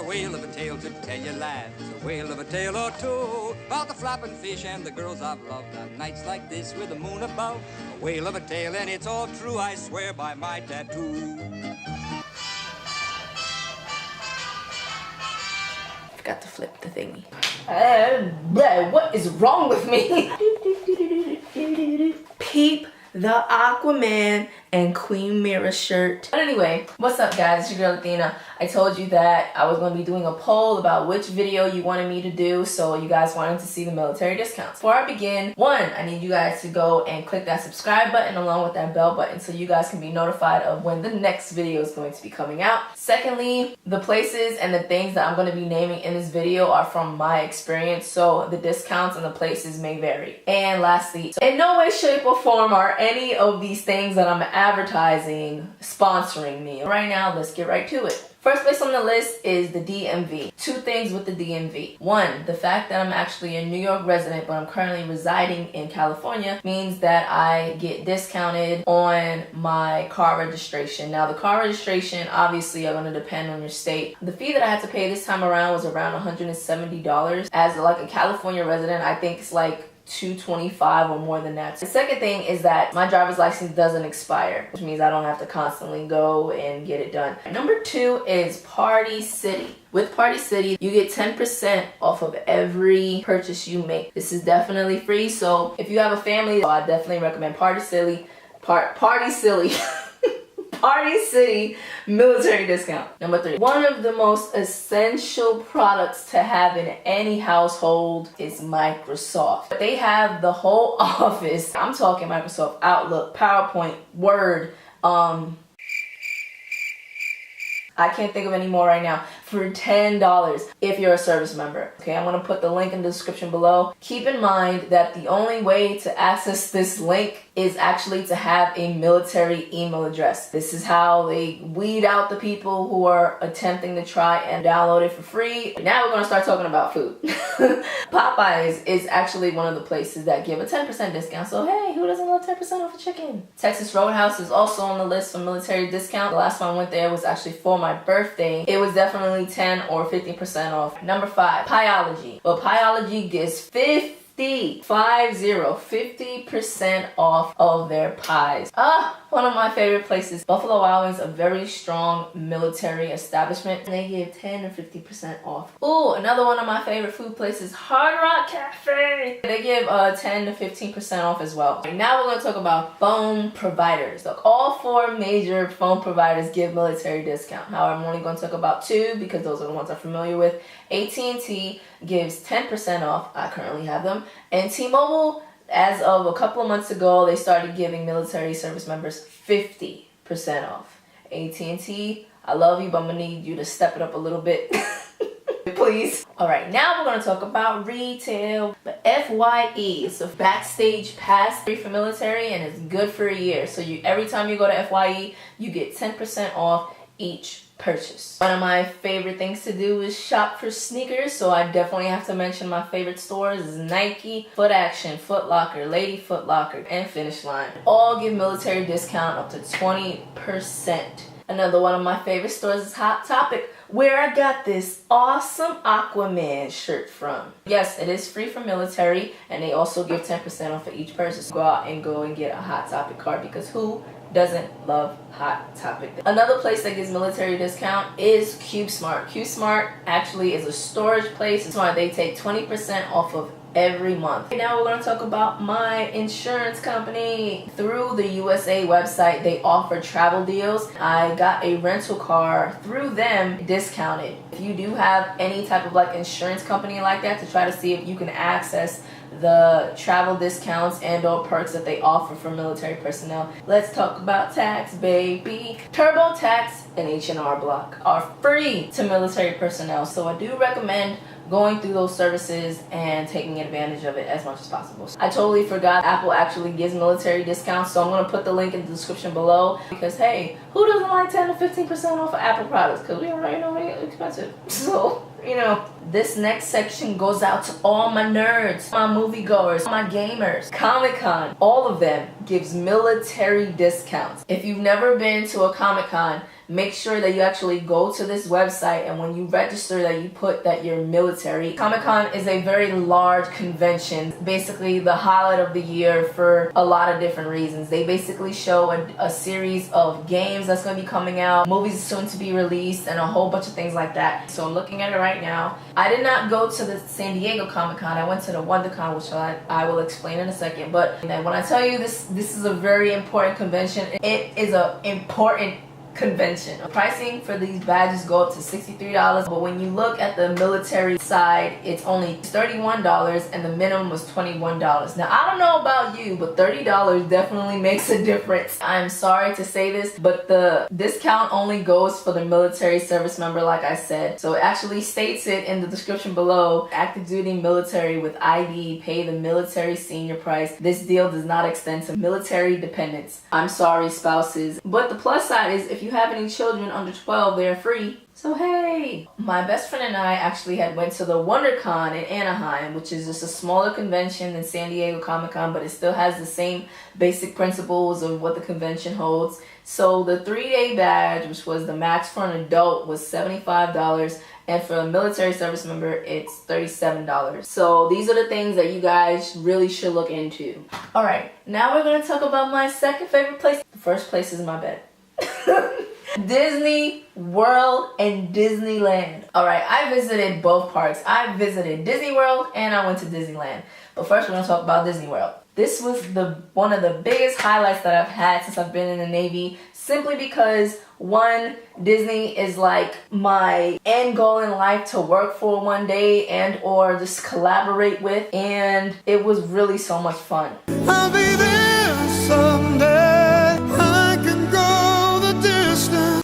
a whale of a tale to tell you lads, a whale of a tale or two, about the flapping fish and the girls I've loved on nights like this with the moon above. A whale of a tale and it's all true, I swear by my tattoo. Forgot to flip the thingy. What is wrong with me? Peep the Aquaman and Queen Mira shirt. But anyway, what's up guys, it's your girl Athena. I told you that I was going to be doing a poll about which video you wanted me to do, so you guys wanted to see the military discounts. Before I begin, one, I need you guys to go and click that subscribe button along with that bell button so you guys can be notified of when the next video is going to be coming out. Secondly, the places and the things that I'm going to be naming in this video are from my experience, so the discounts and the places may vary. And lastly, in no way, shape, or form are any of these things that I'm advertising sponsoring me. Right now, let's get right to it. First place on the list is the DMV. Two things with the DMV. One, the fact that I'm actually a New York resident, but I'm currently residing in California, means that I get discounted on my car registration. Now, the car registration obviously are going to depend on your state. The fee that I had to pay this time around was around $170. As like a California resident, I think it's like $225 or more than that. The second thing is that my driver's license doesn't expire, which means I don't have to constantly go and get it done. Number two is Party City. With Party City, you get 10% off of every purchase you make. This is definitely free, so if you have a family, I definitely recommend Party City. Party City military discount. Number three, one of the most essential products to have in any household is Microsoft. They have the whole office. I'm talking Microsoft Outlook, PowerPoint, Word, I can't think of any more right now, for $10 if you're a service member. Okay, I'm going to put the link in the description below. Keep in mind that the only way to access this link is actually to have a military email address. This is how they weed out the people who are attempting to try and download it for free. Now we're going to start talking about food. Popeyes is actually one of the places that give a 10% discount. So hey, who doesn't love 10% off a chicken? Texas Roadhouse is also on the list for military discount. The last time I went there was actually for my birthday. It was definitely 10 or 50% off. Number five, Pieology. Well, Pieology gives 50% off of their pies. One of my favorite places, Buffalo Wild Wings, a very strong military establishment. They give 10 or 50% off. Ooh, another one of my favorite food places, Hard Rock Cafe. They give 10 to 15% off as well. Now we're going to talk about phone providers. Look, all four major phone providers give military discount. However, I'm only going to talk about two because those are the ones I'm familiar with. AT&T gives 10% off. I currently have them. And T-Mobile, as of a couple of months ago, they started giving military service members 50% off. AT&T, I love you, but I'm going to need you to step it up a little bit. Please. Alright, now we're going to talk about retail. The FYE, it's a backstage pass, free for military, and it's good for a year. So every time you go to FYE, you get 10% off each purchase. One of my favorite things to do is shop for sneakers, so I definitely have to mention my favorite stores is Nike, Foot Action, Foot Locker, Lady Foot Locker, and Finish Line. All give military discount up to 20%. Another one of my favorite stores is Hot Topic, where I got this awesome Aquaman shirt from. Yes, it is free for military, and they also give 10% off for each purchase. Go out and get a Hot Topic card, because who doesn't love Hot Topic? Another place that gives military discount is CubeSmart. CubeSmart actually is a storage place. They take 20% off of every month. Now we're going to talk about my insurance company. Through the USA website, they offer travel deals. I got a rental car through them discounted. If you do have any type of like insurance company like that, to try to see if you can access the travel discounts and or perks that they offer for military personnel. Let's talk about tax, baby. TurboTax and H&R Block are free to military personnel, so I do recommend going through those services and taking advantage of it as much as possible. I totally forgot Apple actually gives military discounts, so I'm going to put the link in the description below, because hey, who doesn't like 10 to 15% off of Apple products? Because we already know they're expensive. So, you know, This next section goes out to all my nerds, my moviegoers, my gamers. ComicCon, all of them, gives military discounts. If you've never been to a Comic-Con, make sure that you actually go to this website, and when you register that you put that you're military. Comic-Con is a very large convention, basically the highlight of the year for a lot of different reasons. They basically show a series of games that's going to be coming out, movies soon to be released, and a whole bunch of things like that. So I'm looking at it right now. I did not go to the San Diego Comic-Con. I went to the WonderCon, which I will explain in a second. But when I tell you this is a very important convention, it is an important convention. Pricing for these badges go up to $63, but when you look at the military side, it's only $31 and the minimum was $21. Now I don't know about you, but $30 definitely makes a difference. I'm sorry to say this, but the discount only goes for the military service member, like I said. So it actually states it in the description below. Active duty military with ID pay the military senior price. This deal does not extend to military dependents. I'm sorry, spouses. But the plus side is if you have any children under 12, they're free. So hey, my best friend and I actually had went to the WonderCon in Anaheim, which is just a smaller convention than San Diego Comic-Con, but it still has the same basic principles of what the convention holds. So the 3-day badge, which was the max for an adult, was $75, and for a military service member, it's $37. So these are the things that you guys really should look into. All right, now we're gonna talk about my second favorite place. The first place is my bed. Disney World and Disneyland. Alright, I visited both parks. I visited Disney World and I went to Disneyland. But first we're going to talk about Disney World. This was one of the biggest highlights that I've had since I've been in the Navy, simply because one, Disney is like my end goal in life to work for one day and or just collaborate with, and it was really so much fun. I'll be there someday.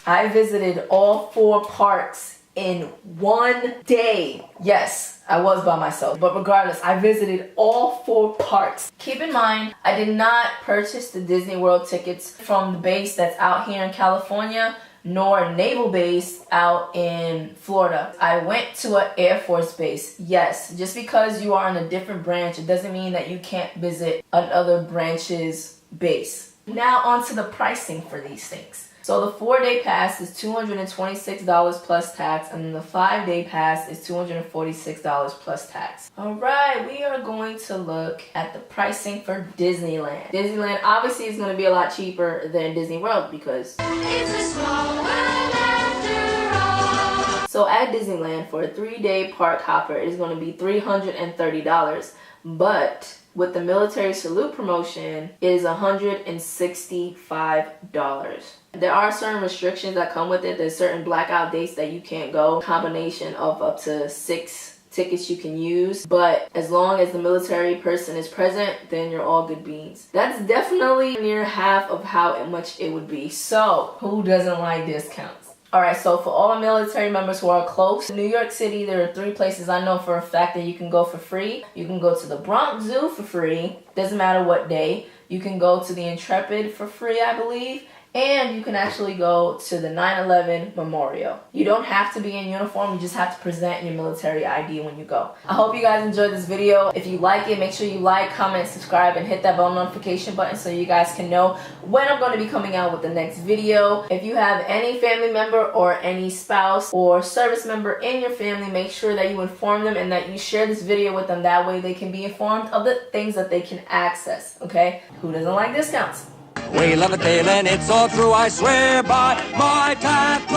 I visited all 4 parks in one day. Yes, I was by myself, but regardless, I visited all 4 parks. Keep in mind, I did not purchase the Disney World tickets from the base that's out here in California, nor Naval Base out in Florida. I went to an Air Force base. Yes, just because you are in a different branch, it doesn't mean that you can't visit another branch's base. Now on to the pricing for these things. So the 4-day pass is $226 plus tax, and the 5-day pass is $246 plus tax. Alright, we are going to look at the pricing for Disneyland. Disneyland obviously is going to be a lot cheaper than Disney World because it's a small world after all. So at Disneyland, for a 3-day park hopper, it is going to be $330, but with the military salute promotion, it is $165. There are certain restrictions that come with it. There's certain blackout dates that you can't go. Combination of up to 6 tickets you can use. But as long as the military person is present, then you're all good beans. That's definitely near half of how much it would be. So who doesn't like discounts? Alright, so for all the military members who are close, in New York City, there are 3 places I know for a fact that you can go for free. You can go to the Bronx Zoo for free, doesn't matter what day. You can go to the Intrepid for free, I believe. And you can actually go to the 9/11 Memorial. You don't have to be in uniform, you just have to present your military ID when you go. I hope you guys enjoyed this video. If you like it, make sure you like, comment, subscribe, and hit that bell notification button so you guys can know when I'm going to be coming out with the next video. If you have any family member or any spouse or service member in your family, make sure that you inform them and that you share this video with them. That way they can be informed of the things that they can access, okay? Who doesn't like discounts? We love a tale and it's all true, I swear by my tattoo.